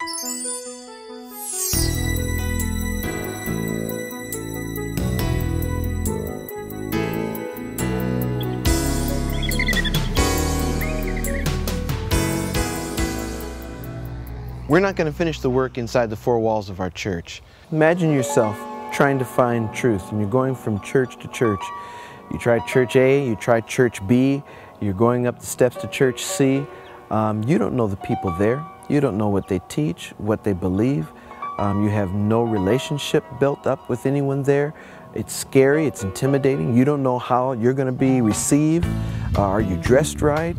We're not going to finish the work inside the four walls of our church. Imagine yourself trying to find truth, and you're going from church to church. You tried church A, you tried church B, you're going up the steps to church C. You don't know the people there. You don't know what they teach, what they believe. You have no relationship built up with anyone there. It's scary, it's intimidating. You don't know how you're going to be received. Are you dressed right?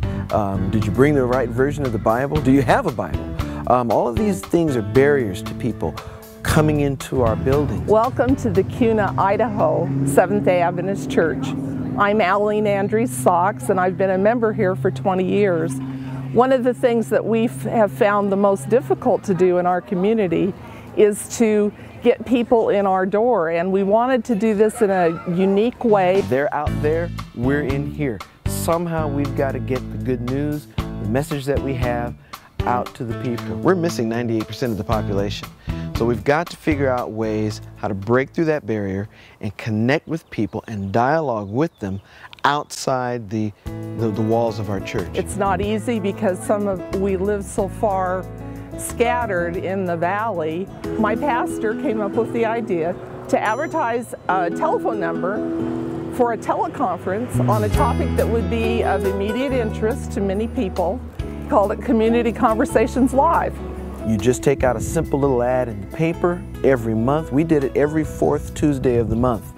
Did you bring the right version of the Bible? Do you have a Bible? All of these things are barriers to people coming into our building. Welcome to the Kuna, Idaho Seventh-day Adventist Church. I'm Aline Andrews-Sachs, and I've been a member here for 20 years. One of the things that we have found the most difficult to do in our community is to get people in our door, and we wanted to do this in a unique way. They're out there, we're in here. Somehow we've got to get the good news, the message that we have, out to the people. We're missing 98% of the population. So we've got to figure out ways how to break through that barrier and connect with people and dialogue with them outside the walls of our church. It's not easy because we live so far scattered in the valley. My pastor came up with the idea to advertise a telephone number for a teleconference on a topic that would be of immediate interest to many people. Called it Community Conversations Live. You just take out a simple little ad in the paper every month. We did it every fourth Tuesday of the month.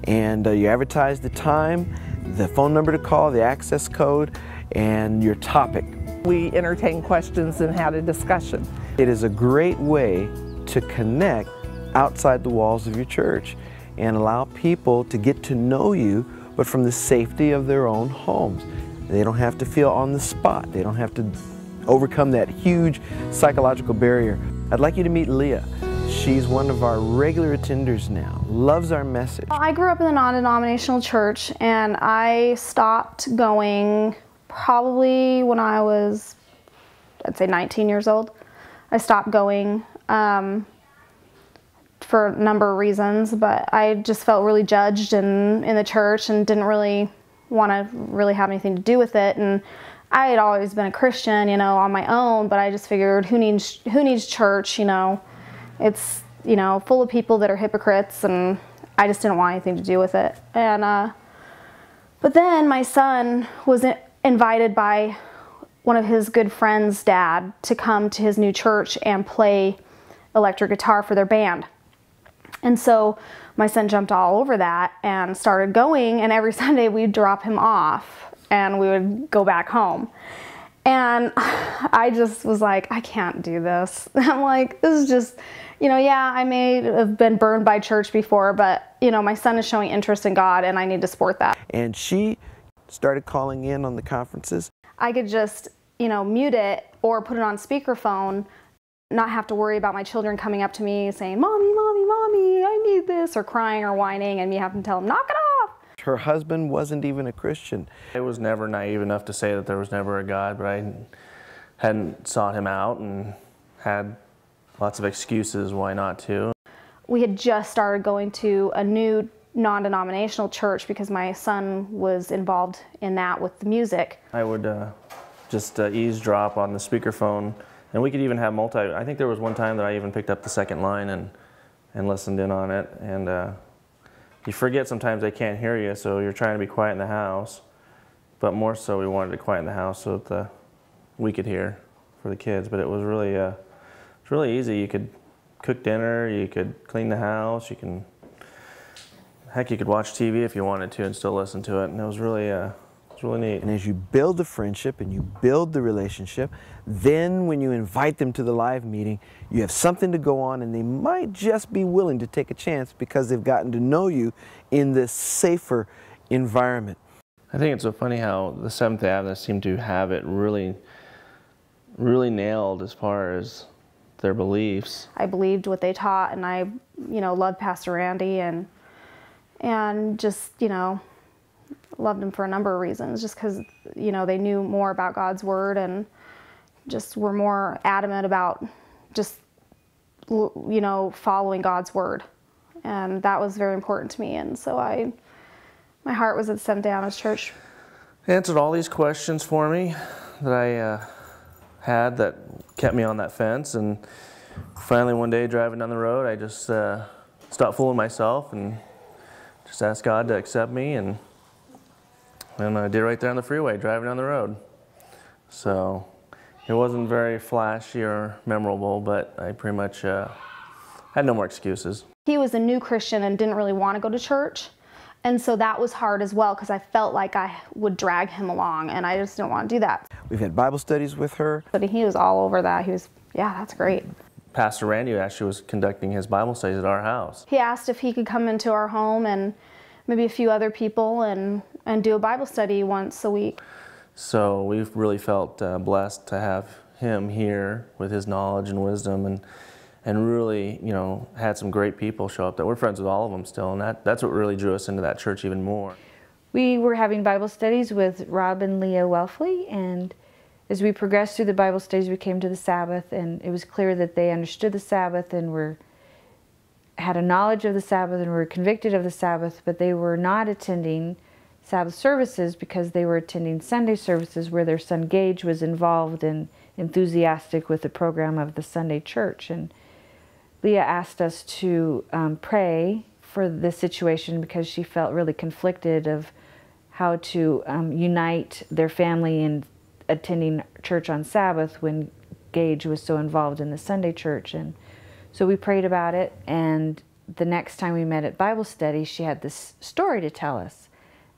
And you advertise the time, the phone number to call, the access code, and your topic. We entertained questions and had a discussion. It is a great way to connect outside the walls of your church and allow people to get to know you, but from the safety of their own homes. They don't have to feel on the spot. They don't have to overcome that huge psychological barrier. I'd like you to meet Leah. She's one of our regular attenders now, loves our message. I grew up in a non-denominational church, and I stopped going probably when I was, I'd say 19 years old. I stopped going for a number of reasons, but I just felt really judged in the church and didn't really want to have anything to do with it. And I had always been a Christian, on my own, but I just figured who needs church, it's, full of people that are hypocrites, and I just didn't want anything to do with it. And but then my son was invited by one of his good friends' dad to come to his new church and play electric guitar for their band. And so my son jumped all over that and started going, and every Sunday we'd drop him off and we would go back home. And I just was like, I can't do this. I'm like, this is just, yeah, I may have been burned by church before, but, my son is showing interest in God, and I need to support that. And she started calling in on the conferences. I could just, mute it or put it on speakerphone, not have to worry about my children coming up to me saying, "Mommy, Mommy, Mommy, I need this," or crying or whining, and me having to tell them, "Knock it off." Her husband wasn't even a Christian. I was never naive enough to say that there was never a God, but I hadn't sought him out and had lots of excuses why not to. We had just started going to a new non-denominational church because my son was involved in that with the music. I would just eavesdrop on the speakerphone. And we could even have I think there was one time that I even picked up the second line and listened in on it. And you forget sometimes they can't hear you, so you're trying to be quiet in the house. But more so we wanted to quiet in the house so that we could hear for the kids. But it was really easy. You could cook dinner, you could clean the house, you could watch TV if you wanted to and still listen to it. And it was really neat. And as you build the friendship and you build the relationship, then when you invite them to the live meeting, you have something to go on, and they might just be willing to take a chance because they've gotten to know you in this safer environment. I think it's so funny how the Seventh-day Adventists seem to have it really nailed as far as their beliefs. I believed what they taught, and I, loved Pastor Randy and just, loved him for a number of reasons, just because, they knew more about God's Word and just were more adamant about just, you know, following God's word. And that was very important to me. And so my heart was at Seventh-day Adventist Church. Answered all these questions for me that I had that kept me on that fence. And finally one day driving down the road, I just stopped fooling myself and just asked God to accept me. And I did right there on the freeway, driving down the road. So it wasn't very flashy or memorable, but I pretty much had no more excuses. He was a new Christian and didn't really want to go to church. And so that was hard as well, because I felt like I would drag him along, and I just didn't want to do that. We've had Bible studies with her. But he was all over that. He was, yeah, that's great. Pastor Randy actually was conducting his Bible studies at our house. He asked if he could come into our home and maybe a few other people and do a Bible study once a week. So we've really felt blessed to have him here with his knowledge and wisdom, and really, you know, had some great people show up that we're friends with all of them still, and that's what really drew us into that church even more. We were having Bible studies with Rob and Leah Welfley, and as we progressed through the Bible studies, we came to the Sabbath, and it was clear that they understood the Sabbath and had a knowledge of the Sabbath and were convicted of the Sabbath, but they were not attending Sabbath services because they were attending Sunday services where their son Gage was involved and enthusiastic with the program of the Sunday church. And Leah asked us to pray for this situation because she felt really conflicted of how to unite their family in attending church on Sabbath when Gage was so involved in the Sunday church. And so we prayed about it, and the next time we met at Bible study, she had this story to tell us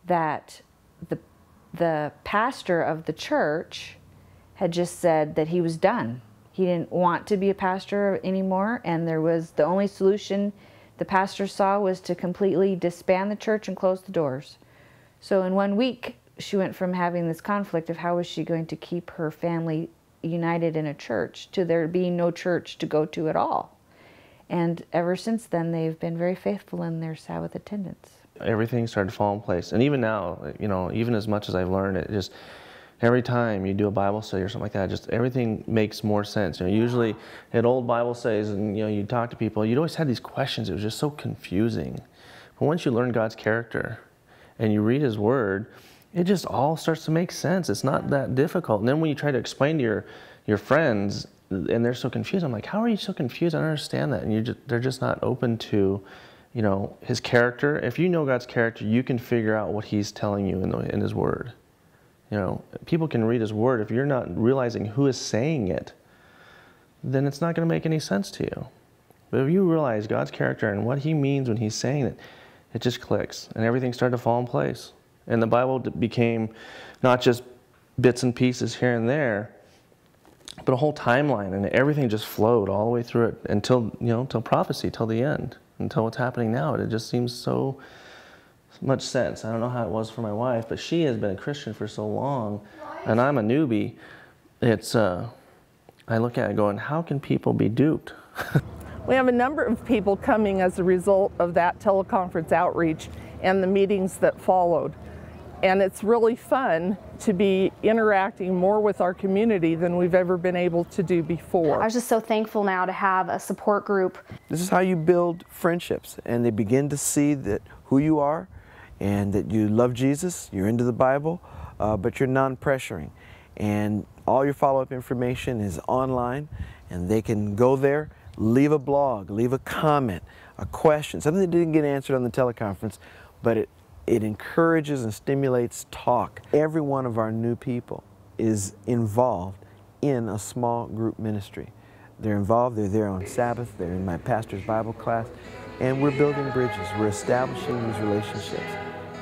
that the pastor of the church had just said that he was done. He didn't want to be a pastor anymore, and the only solution the pastor saw was to completely disband the church and close the doors. So in 1 week, she went from having this conflict of how was she going to keep her family united in a church to there being no church to go to at all. And ever since then, they've been very faithful in their Sabbath attendance. Everything started to fall in place. And even now, you know, even as much as I've learned, it just, every time you do a Bible study or something like that, just everything makes more sense. You know, usually at old Bible studies and, you know, you talk to people, you'd always have these questions. It was just so confusing. But once you learn God's character and you read His Word, it just all starts to make sense. It's not that difficult. And then when you try to explain to your friends and they're so confused, I'm like, how are you so confused? I don't understand that. And they're just not open to, you know, His character. If you know God's character, you can figure out what He's telling you in His Word. You know, people can read His Word. If you're not realizing who is saying it, then it's not going to make any sense to you. But if you realize God's character and what He means when He's saying it, it just clicks, and everything started to fall in place. And the Bible became not just bits and pieces here and there, but a whole timeline, and everything just flowed all the way through it until, you know, till prophecy, till the end, until what's happening now. It just seems so much sense. I don't know how it was for my wife, but she has been a Christian for so long, and I'm a newbie. It's I look at it going, how can people be duped? We have a number of people coming as a result of that teleconference outreach and the meetings that followed. And it's really fun to be interacting more with our community than we've ever been able to do before. I was just so thankful now to have a support group. This is how you build friendships, and they begin to see that who you are and that you love Jesus, you're into the Bible, but you're non-pressuring. And all your follow-up information is online, and they can go there, leave a blog, leave a comment, a question, something that didn't get answered on the teleconference, but it encourages and stimulates talk. Every one of our new people is involved in a small group ministry. They're involved, they're there on Sabbath, they're in my pastor's Bible class, and we're building bridges, we're establishing these relationships.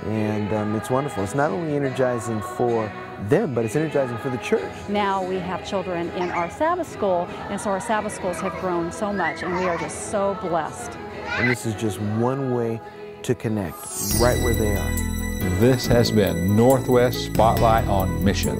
And it's wonderful. It's not only energizing for them, but it's energizing for the church. Now we have children in our Sabbath school, and so our Sabbath schools have grown so much, and we are just so blessed. And this is just one way to connect, right where they are. This has been Northwest Spotlight on Mission.